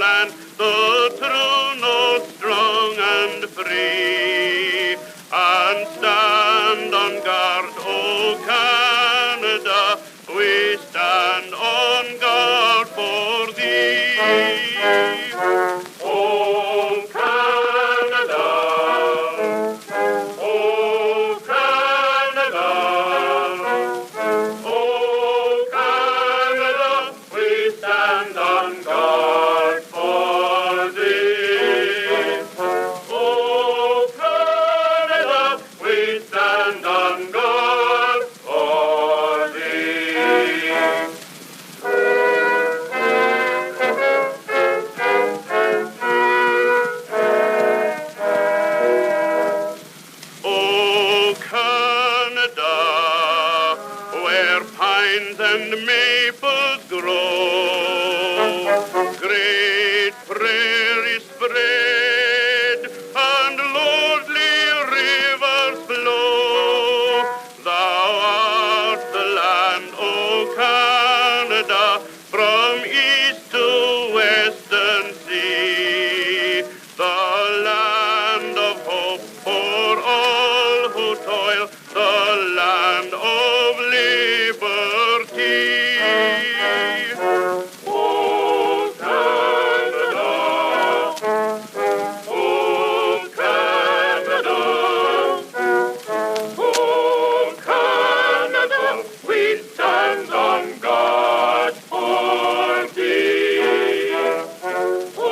land, the true north, strong and free. And stand on guard, O Canada, we stand on guard for thee. O Canada, O Canada, O Canada, we stand on guard for thee. O Canada, we stand on guard for thee. O Canada, where pines and maples grow, great prairies spread and lordly rivers flow. Thou art the land, O Canada, from east to western sea, the land of hope for all who toil, the land of liberty. O Canada, O Canada, O Canada, we stand on guard for thee. O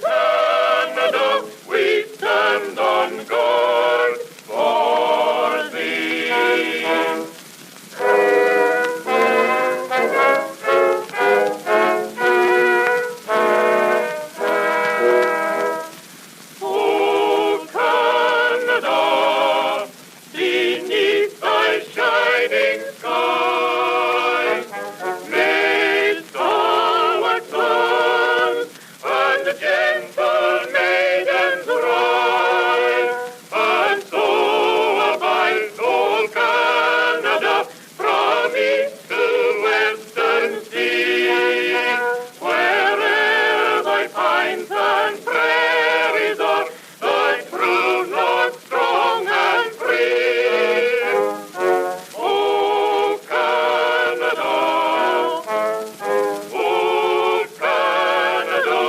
Canada, we stand on guard for thee. O Canada, beneath thy shining skies, may stalwart sons and gentle maidens rise, and so abide, O Canada, from east to western sea, where'er thy pines and prairies are, thy true north strong and free. O Canada, O Canada,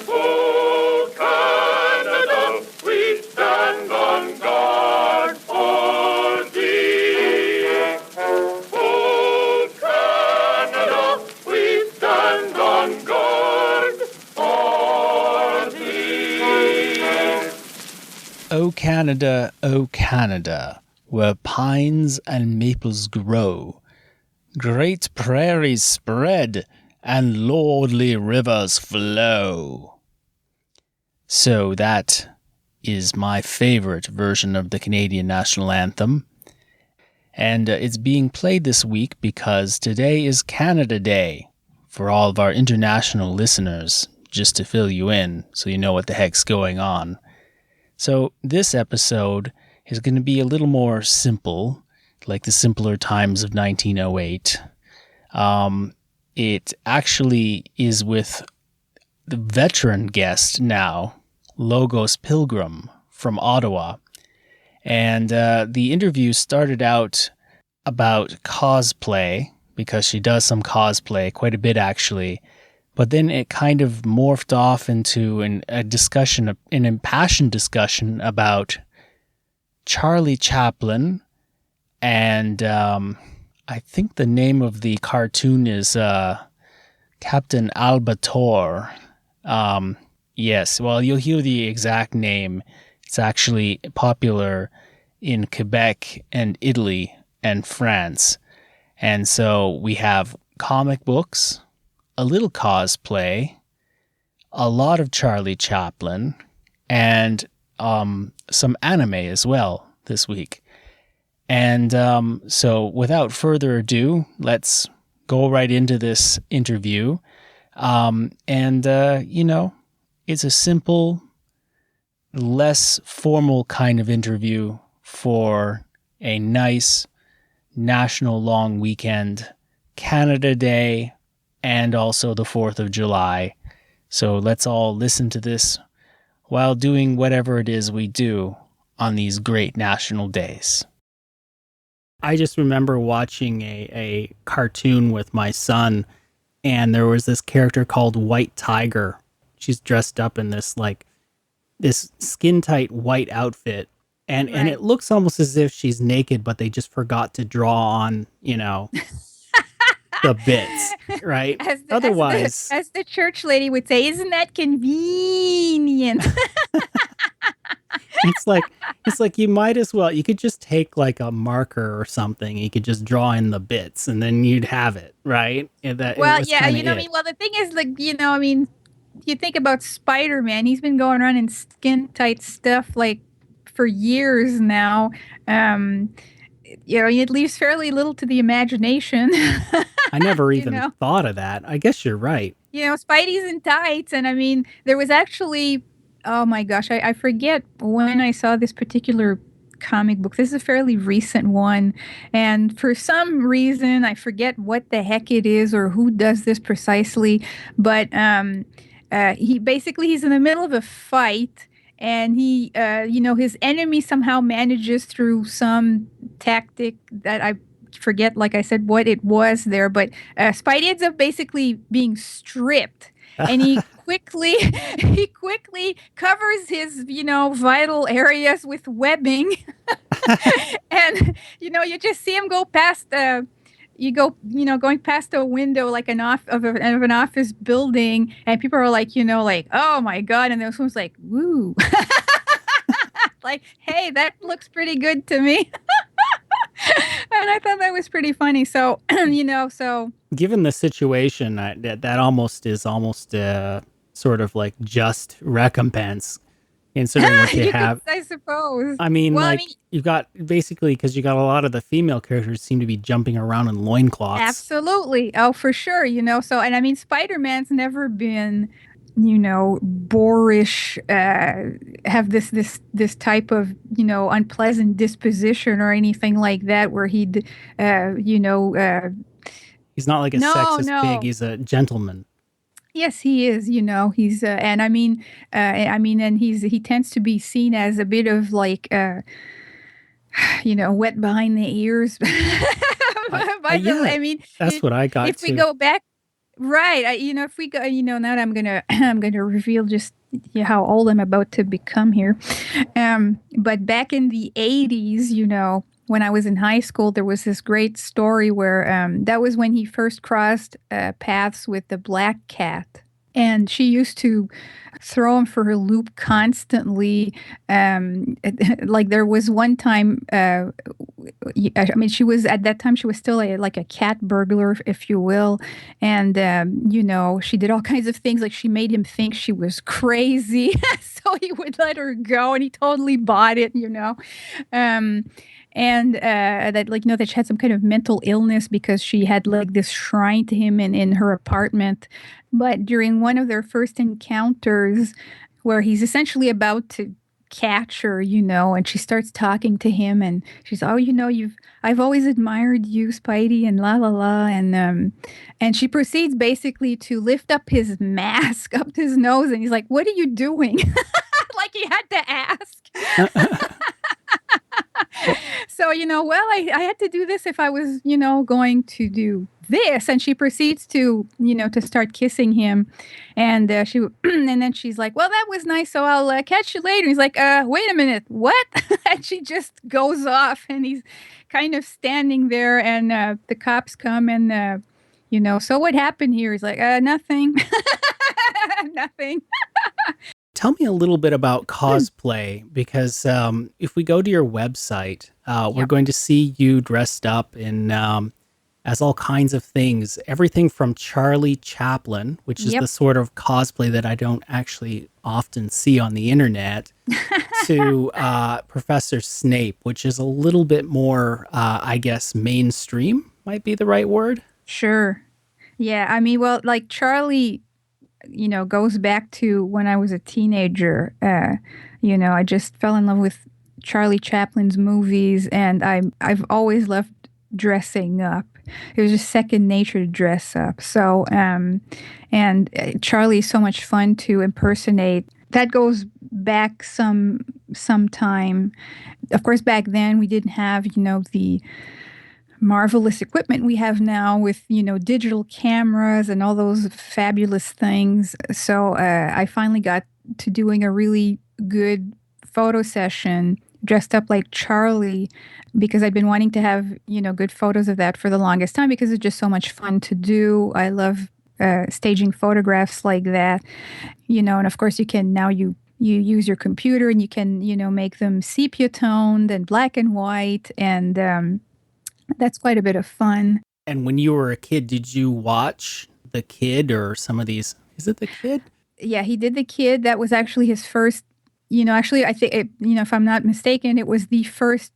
O Canada, we stand on guard for thee. O Canada, we stand on guard for thee. O Canada, where pines and maples grow, great prairies spread, and lordly rivers flow. So that is my favorite version of the Canadian National Anthem. And it's being played this week because today is Canada Day for all of our international listeners, just to fill you in so you know what the heck's going on. So this episode is going to be a little more simple, like the simpler times of 1908. It actually is with the veteran guest now, LogosPilgrim from Ottawa. And the interview started out about cosplay, because she does some cosplay, quite a bit actually. But then it kind of morphed off into a discussion, an impassioned discussion about Charlie Chaplin, and I think the name of the cartoon is Capitaine Albator. Yes, well, you'll hear the exact name. It's actually popular in Quebec and Italy and France. And so we have comic books, a little cosplay, a lot of Charlie Chaplin, and some anime as well this week. And so without further ado, let's go right into this interview. It's a simple, less formal kind of interview for a nice national long weekend, Canada Day, and also the 4th of July. So let's all listen to this while doing whatever it is we do on these great national days. I just remember watching a cartoon with my son, and there was this character called White Tiger. She's dressed up in this skin tight white outfit, and it looks almost as if she's naked, but they just forgot to draw on, the bits, right? Otherwise, as the church lady would say, isn't that convenient? it's like you might as well, you could just take like a marker or something, you could just draw in the bits and then you'd have it, right? Well, yeah, well, the thing is, like, you think about Spiderman, he's been going around in skin tight stuff like for years now. It leaves fairly little to the imagination. I never even thought of that. I guess you're right. Spidey's in tights, and there was actually, oh my gosh, I forget when I saw this particular comic book. This is a fairly recent one, and for some reason I forget what the heck it is or who does this precisely, but he's in the middle of a fight, and he his enemy somehow manages through some tactic that I forget, like I said, what it was there, but Spidey ends up basically being stripped, and he quickly covers his vital areas with webbing. And you just see him go past going past a window like an office building, and people are like, oh my god, and this one's like, woo. Like, hey, that looks pretty good to me. And I thought that was pretty funny. So, given the situation, that almost is sort of like just recompense, considering what you have. I suppose. You've got basically, because you got a lot of the female characters seem to be jumping around in loincloths. Absolutely. Oh, for sure. So, and Spider-Man's never been, boorish, have this type of, unpleasant disposition or anything like that, where he'd, he's not like a sexist pig. He's a gentleman. Yes, he is. He's and he tends to be seen as a bit of like, wet behind the ears. That's what I got. If we go back, right? If we go, now that I'm gonna reveal just how old I'm about to become here. But back in the 80s, when I was in high school, there was this great story where that was when he first crossed paths with the Black Cat. And she used to throw him for a loop constantly. Like there was one time, she was, at that time, she was still like a cat burglar, if you will. And, she did all kinds of things. Like she made him think she was crazy. So he would let her go, and he totally bought it, and that she had some kind of mental illness because she had like this shrine to him in her apartment. But during one of their first encounters, where he's essentially about to catch her, and she starts talking to him, and she's, oh, I've always admired you, Spidey, and la la la, and she proceeds basically to lift up his mask up to his nose, and he's like, what are you doing? Like he had to ask. So, I had to do this if I was, going to do this. And she proceeds to, to start kissing him. And and then she's like, well, that was nice. So I'll catch you later. And he's like, wait a minute, what? And she just goes off, and he's kind of standing there, and the cops come, and, so what happened here? He's like, nothing, nothing. Tell me a little bit about cosplay, because if we go to your website, we're going to see you dressed up in as all kinds of things. Everything from Charlie Chaplin, which is the sort of cosplay that I don't actually often see on the internet, to Professor Snape, which is a little bit more, I guess, mainstream might be the right word. Sure. Yeah, well, like Charlie, goes back to when I was a teenager. I just fell in love with Charlie Chaplin's movies, and I've always loved dressing up. it was just second nature to dress up. So, and Charlie is so much fun to impersonate. That goes back some time. Of course, back then we didn't have, the marvelous equipment we have now with, digital cameras and all those fabulous things. So I finally got to doing a really good photo session dressed up like Charlie because I'd been wanting to have, good photos of that for the longest time because it's just so much fun to do. I love staging photographs like that, and of course you can now you use your computer and you can, make them sepia toned and black and white. And that's quite a bit of fun. And when you were a kid, did you watch The Kid or some of these? Is it The Kid? Yeah, he did The Kid. That was actually his first, actually, I think, if I'm not mistaken, it was the first,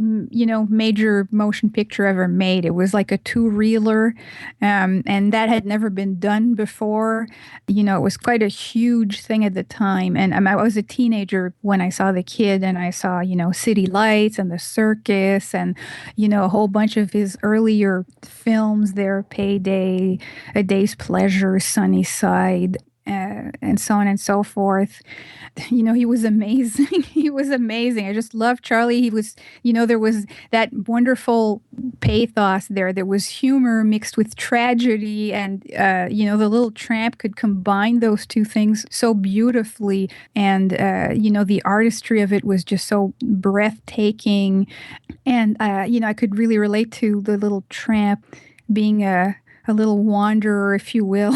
major motion picture ever made. It was like a two-reeler, and that had never been done before. It was quite a huge thing at the time. And I was a teenager when I saw The Kid, and I saw, City Lights and The Circus and, a whole bunch of his earlier films there, Payday, A Day's Pleasure, Sunny Side, and so on and so forth. He was amazing. He was amazing. I just loved Charlie. He was, there was that wonderful pathos there. There was humor mixed with tragedy. And, the little tramp could combine those two things so beautifully. And, the artistry of it was just so breathtaking. And, I could really relate to the little tramp being a little wanderer, if you will.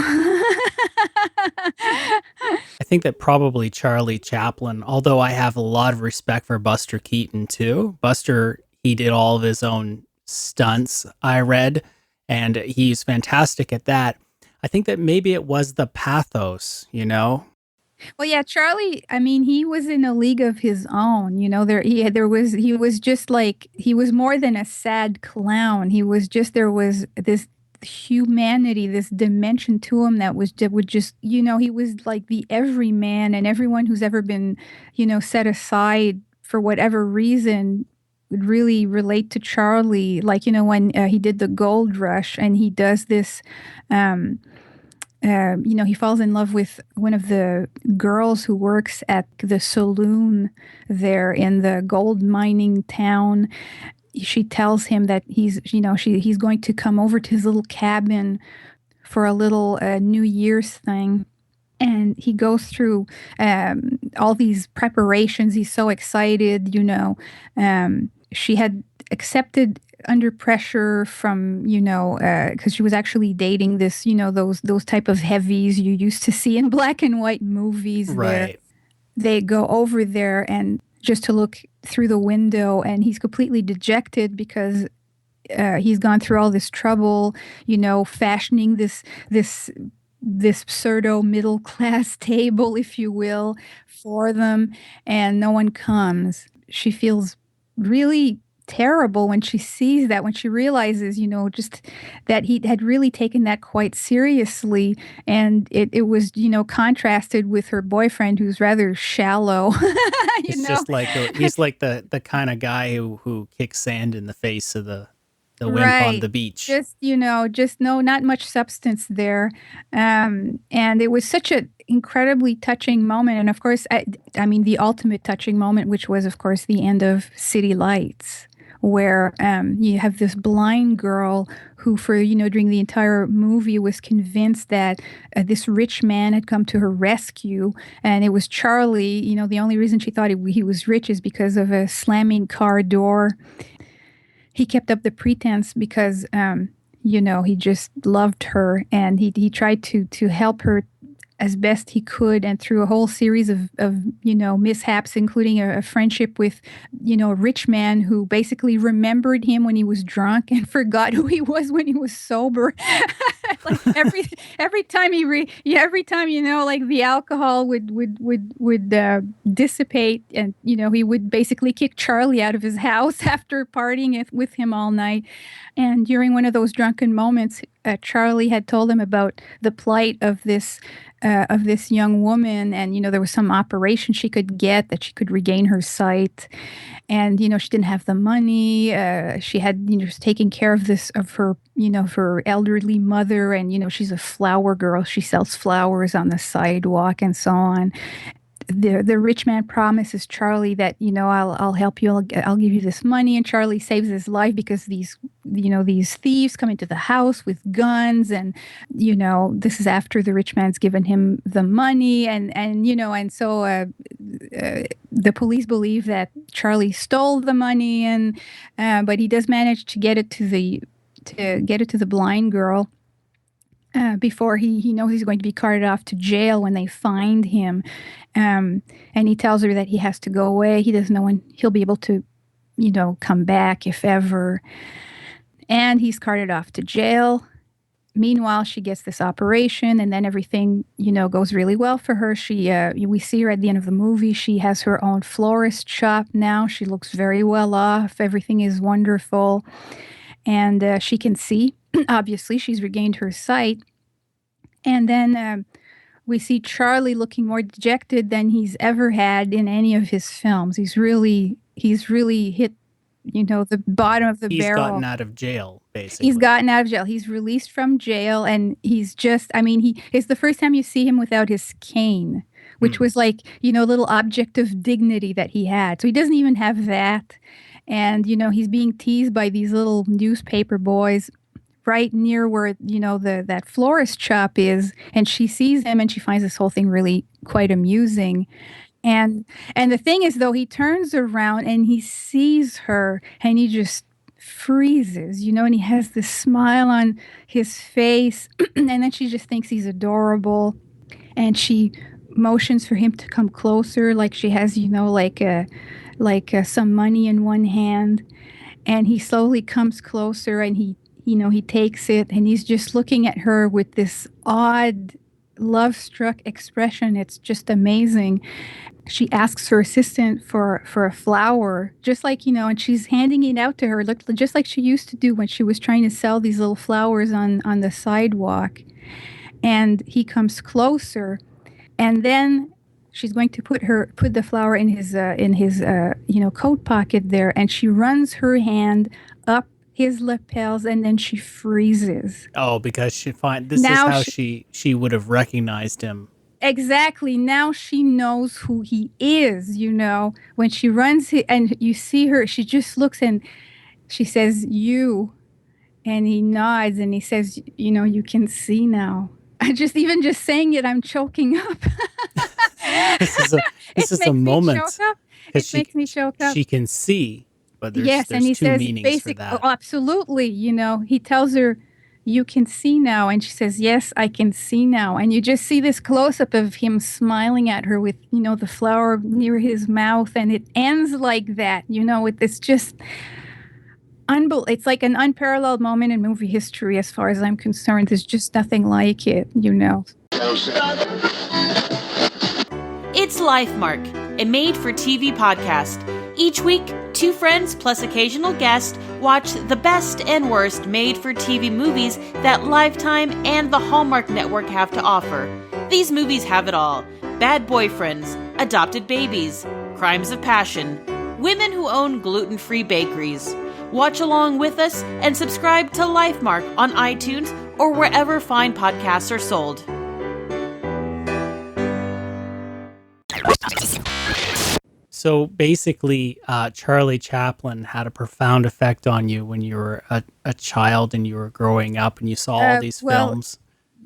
I think that probably Charlie Chaplin, although I have a lot of respect for Buster Keaton too. Buster, he did all of his own stunts, I read, and he's fantastic at that. I think that maybe it was the pathos, Well, yeah, Charlie, I mean, he was in a league of his own. He was just like, he was more than a sad clown. There was this humanity, this dimension to him that would just, he was like the everyman, and everyone who's ever been, set aside for whatever reason would really relate to Charlie. Like, when he did the Gold Rush and he does this, he falls in love with one of the girls who works at the saloon there in the gold mining town. She tells him that he's going to come over to his little cabin for a little New Year's thing. And he goes through all these preparations. He's so excited, she had accepted under pressure from, because she was actually dating this, those type of heavies you used to see in black and white movies. Right. They go over there and just to look through the window, and he's completely dejected because he's gone through all this trouble, fashioning this pseudo middle class table, if you will, for them, and no one comes. She feels really terrible when she sees that, when she realizes, just that he had really taken that quite seriously. And it was, contrasted with her boyfriend, who's rather shallow. Just like he's like the kind of guy who kicks sand in the face of the wimp on the beach. Just, not much substance there. And it was such an incredibly touching moment. And of course, I mean, the ultimate touching moment, which was, of course, the end of City Lights, where you have this blind girl who, during the entire movie, was convinced that this rich man had come to her rescue, and it was Charlie. The only reason she thought he was rich is because of a slamming car door. He kept up the pretense because, he just loved her, and he tried to help her as best he could, and through a whole series of mishaps, including a friendship with, a rich man who basically remembered him when he was drunk and forgot who he was when he was sober. Like every time every time, like the alcohol would dissipate, and, he would basically kick Charlie out of his house after partying with him all night. And during one of those drunken moments, Charlie had told him about the plight of this young woman, and there was some operation she could get that she could regain her sight, and she didn't have the money. She had was taking care of her her elderly mother, and she's a flower girl. She sells flowers on the sidewalk and so on. The rich man promises Charlie that I'll help you, I'll give you this money, and Charlie saves his life because these thieves come into the house with guns, and this is after the rich man's given him the money, and so the police believe that Charlie stole the money, and but he does manage to get it to the blind girl. Before he knows he's going to be carted off to jail when they find him. And he tells her that he has to go away. He doesn't know when he'll be able to, come back, if ever. And he's carted off to jail. Meanwhile, she gets this operation, and then everything, goes really well for her. We see her at the end of the movie. She has her own florist shop now. She looks very well off. Everything is wonderful. And she can see. Obviously, she's regained her sight. And then we see Charlie looking more dejected than he's ever had in any of his films. He's really hit, the bottom of the barrel. He's gotten out of jail, basically. He's gotten out of jail. He's released from jail, and he's just, it's the first time you see him without his cane, which was like, a little object of dignity that he had. So he doesn't even have that. And, he's being teased by these little newspaper boys right near where, that florist shop is. And she sees him, and she finds this whole thing really quite amusing. And the thing is, though, he turns around and he sees her, and he just freezes, and he has this smile on his face. And then she just thinks he's adorable. And she motions for him to come closer, like she has, some money in one hand. And he slowly comes closer, and he takes it, and he's just looking at her with this odd, love-struck expression. It's just amazing. She asks her assistant for a flower, just like, and she's handing it out to her, just like she used to do when she was trying to sell these little flowers on the sidewalk. And he comes closer, and then she's going to put the flower in his coat pocket there, and she runs her hand up his lapels, and then she freezes. Oh, because she would have recognized him. Exactly. Now she knows who he is, When she runs, and you see her, she just looks and she says, "You," and he nods and he says, "You can see now." Just saying it, I'm choking up. This is a moment. It makes me choke up. She can see, but there's and he two says, meanings for that. Oh, absolutely. He tells her, "You can see now," and she says, "Yes, I can see now." And you just see this close up of him smiling at her with the flower near his mouth, and it ends like that. With this just it's like an unparalleled moment in movie history, as far as I'm concerned. There's just nothing like it. It's Lifemark, a made-for-TV podcast. Each week, two friends plus occasional guest watch the best and worst made-for-TV movies that Lifetime and the Hallmark Network have to offer. These movies have it all: bad boyfriends, adopted babies, crimes of passion, women who own gluten-free bakeries. Watch along with us and subscribe to Lifemark on iTunes or wherever fine podcasts are sold. So basically, Charlie Chaplin had a profound effect on you when you were a child and you were growing up and you saw all these films.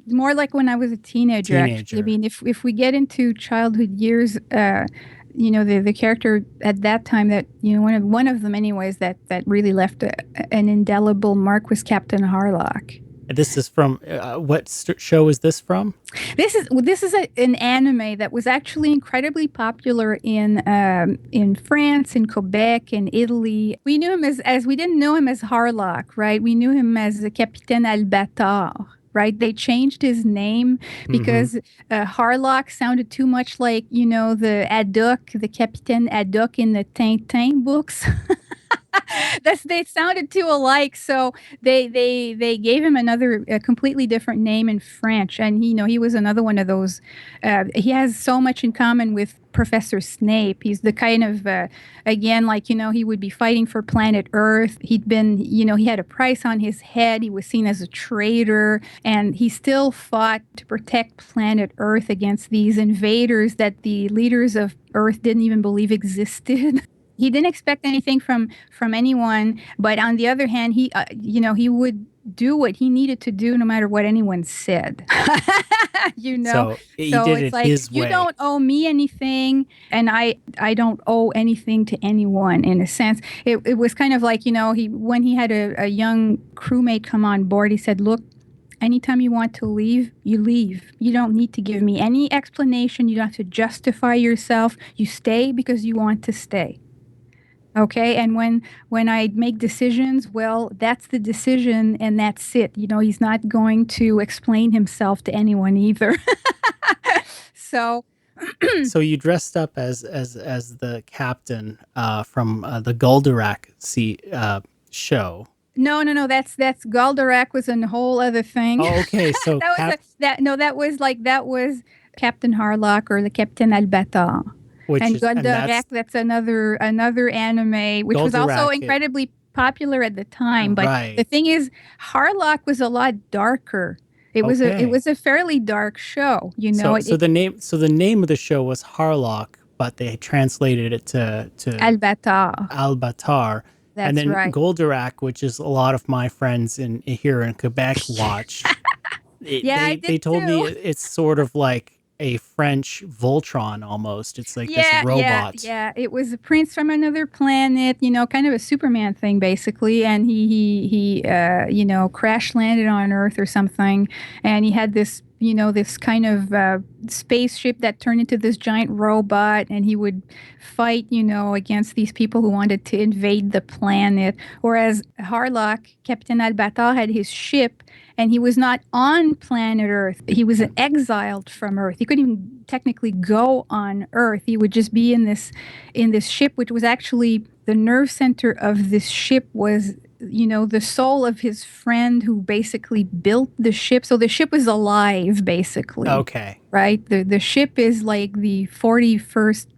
More like when I was a teenager. Actually. I mean, if we get into childhood years, the character at that time that one of them anyways that really left an indelible mark was Captain Harlock. This is from what show is this from? This is an anime that was actually incredibly popular in France, in Quebec, and Italy. We knew him as we didn't know him as Harlock, right? We knew him as the Capitaine Albator. Right, they changed his name because Harlock sounded too much like the Haddock, the Capitaine Haddock in the Tintin books. They sounded too alike, so they gave him a completely different name in French, and he was another one of those. He has so much in common with Professor Snape. He's the kind of again, like he would be fighting for planet Earth. He had a price on his head. He was seen as a traitor, and he still fought to protect planet Earth against these invaders that the leaders of Earth didn't even believe existed. He didn't expect anything from anyone, but on the other hand, he would do what he needed to do no matter what anyone said. So he So did it's it like, his you way. don't owe me anything, and I don't owe anything to anyone. In a sense, it was kind of like when he had a young crewmate come on board, he said, "Look, anytime you want to leave, you leave. You don't need to give me any explanation. You don't have to justify yourself. You stay because you want to stay." Okay, and when I make decisions, well, that's the decision, and that's it. He's not going to explain himself to anyone either. So, So you dressed up as the captain from the Goldorak show. no. That's Goldorak was a whole other thing. Oh, okay. So that was Captain Harlock or the Captain Albator. And Goldorak, that's another anime, which was also incredibly popular at the time. But right. the thing is, Harlock was a lot darker. It was a fairly dark show, So the name of the show was Harlock, but they translated it to Albatar. That's and then right. Goldorak, which is a lot of my friends here in Quebec watch. They told me it's sort of like a French Voltron almost. It's like this robot. Yeah. It was a prince from another planet, kind of a Superman thing basically, and he crash landed on Earth or something, and he had this this kind of spaceship that turned into this giant robot, and he would fight, against these people who wanted to invade the planet. Whereas Harlock, Captain Albator, had his ship, and he was not on planet Earth. He was exiled from Earth. He couldn't even technically go on Earth. He would just be in this ship, which was actually the nerve center of this ship was the soul of his friend who basically built the ship. So the ship was alive, basically. Okay. Right? The ship is like the 41st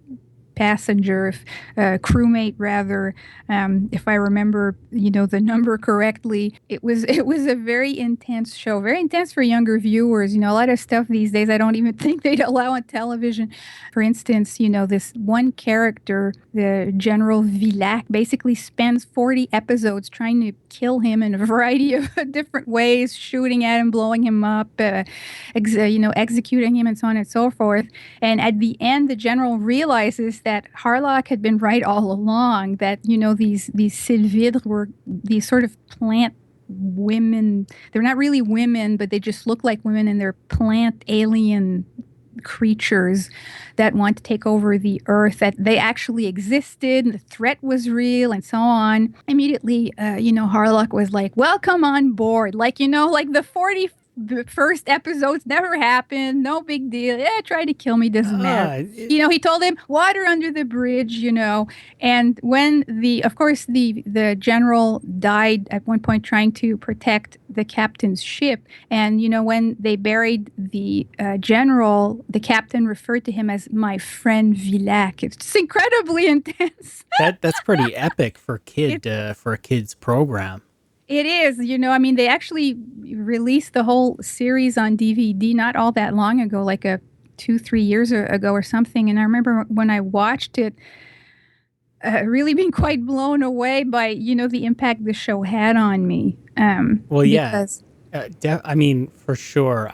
passenger, crewmate rather, if I remember, the number correctly. It was a very intense show, very intense for younger viewers. A lot of stuff these days I don't even think they'd allow on television. For instance, this one character, the General Villac, basically spends 40 episodes trying to kill him in a variety of different ways, shooting at him, blowing him up, executing him, and so on and so forth. And at the end, the general realizes that Harlock had been right all along, that these Sylvidres were these sort of plant women. They're not really women, but they just look like women, and they're plant alien creatures that want to take over the earth, that they actually existed, and the threat was real, and so on. Immediately, Harlock was like, welcome on board. Like the 41st episodes never happened. No big deal. Yeah, try to kill me. Doesn't matter. He told him water under the bridge, And when of course, the general died at one point trying to protect the captain's ship. And, when they buried the general, the captain referred to him as my friend Villac. It's incredibly intense. That's pretty epic for a kid's program. It is, they actually released the whole series on DVD not all that long ago, like 2-3 years ago or something. And I remember when I watched it, really being quite blown away by, the impact the show had on me. For sure.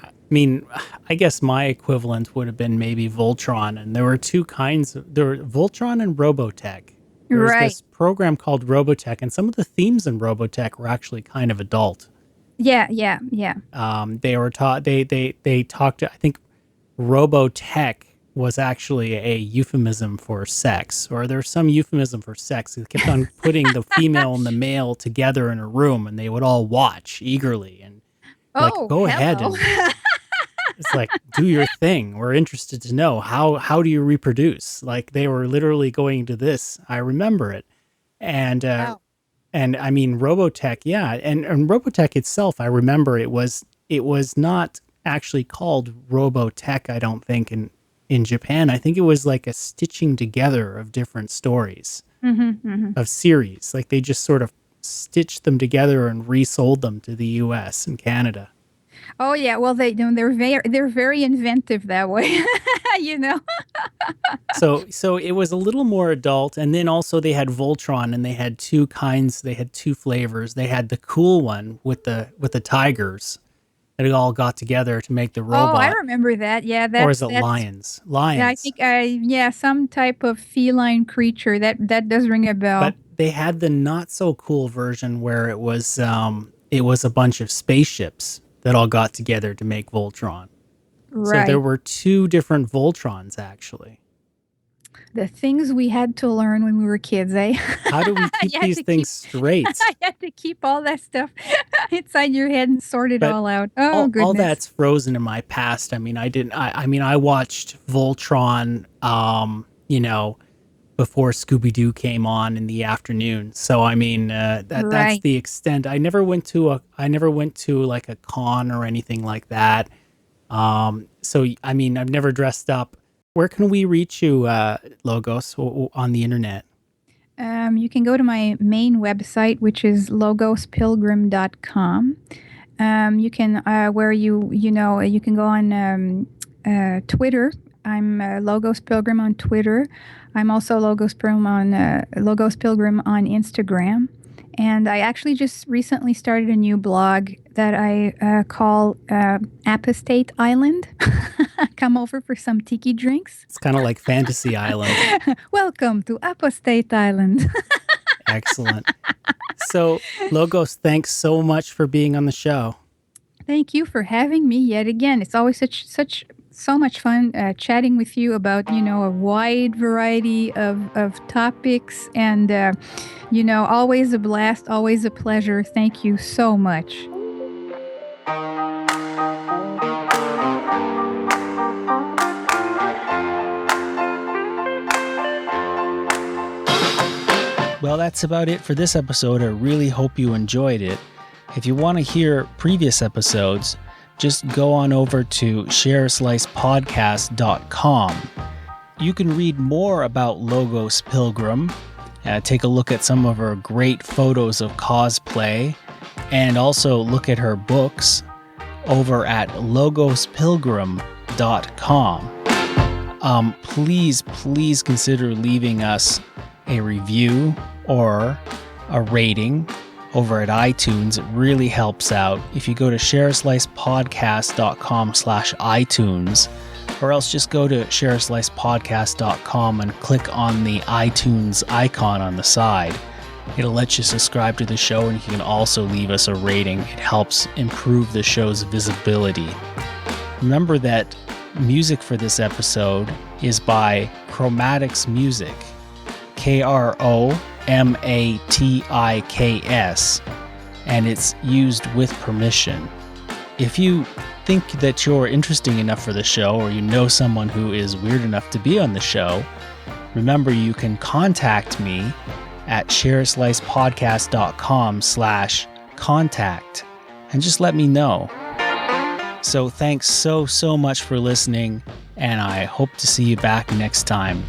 I guess my equivalent would have been maybe Voltron. And there were two kinds. There were Voltron and Robotech. There was this program called Robotech, and some of the themes in Robotech were actually kind of adult. Yeah. They were taught. They talked. I think Robotech was actually a euphemism for sex, or there's some euphemism for sex. They kept on putting the female and the male together in a room, and they would all watch eagerly and go ahead. And, it's like, do your thing. We're interested to know how do you reproduce? Like, they were literally going to this. I remember it. And And I mean, Robotech, yeah. And Robotech itself, I remember it was not actually called Robotech, I don't think, in Japan. I think it was like a stitching together of different stories of series. Like they just sort of stitched them together and resold them to the US and Canada. Oh yeah, well they're very inventive that way, you know. So it was a little more adult, and then also they had Voltron, and they had two flavors. They had the cool one with the tigers that all got together to make the robot. Oh, I remember that. Yeah, or is it lions? Lions. Yeah, I think some type of feline creature. That does ring a bell. But they had the not so cool version where it was a bunch of spaceships that all got together to make Voltron. Right. So there were two different Voltrons, actually. The things we had to learn when we were kids, eh? How do we keep these things straight? I had to keep all that stuff inside your head and sort it all out. Oh, goodness. All that's frozen in my past. I mean, I watched Voltron, before Scooby-Doo came on in the afternoon. So I mean, that's the extent. I never went to like a con or anything like that. So I mean, I've never dressed up. Where can we reach you, Logos, on the internet? You can go to my main website, which is LogosPilgrim.com. You can you can go on Twitter. I'm Logos Pilgrim on Twitter. I'm also Logos Pilgrim on Instagram. And I actually just recently started a new blog that I call Apostate Island. Come over for some tiki drinks. It's kind of like Fantasy Island. Welcome to Apostate Island. Excellent. So, Logos, thanks so much for being on the show. Thank you for having me yet again. It's always so much fun chatting with you about, a wide variety of topics, and, always a blast, always a pleasure. Thank you so much. Well, that's about it for this episode. I really hope you enjoyed it. If you want to hear previous episodes, just go on over to shareslicepodcast.com. You can read more about Logos Pilgrim, take a look at some of her great photos of cosplay, and also look at her books over at logospilgrim.com. Please consider leaving us a review or a rating over at iTunes. It really helps out. If you go to shareslicepodcast.com/iTunes, or else just go to shareslicepodcast.com and click on the iTunes icon on the side. It'll let you subscribe to the show, and you can also leave us a rating. It helps improve the show's visibility. Remember that music for this episode is by Chromatics Music, KROMATIKS, and it's used with permission. If you think that you're interesting enough for the show, or you know someone who is weird enough to be on the show, remember you can contact me at shareslicepodcast.com/contact and just let me know. So thanks so much for listening, and I hope to see you back next time.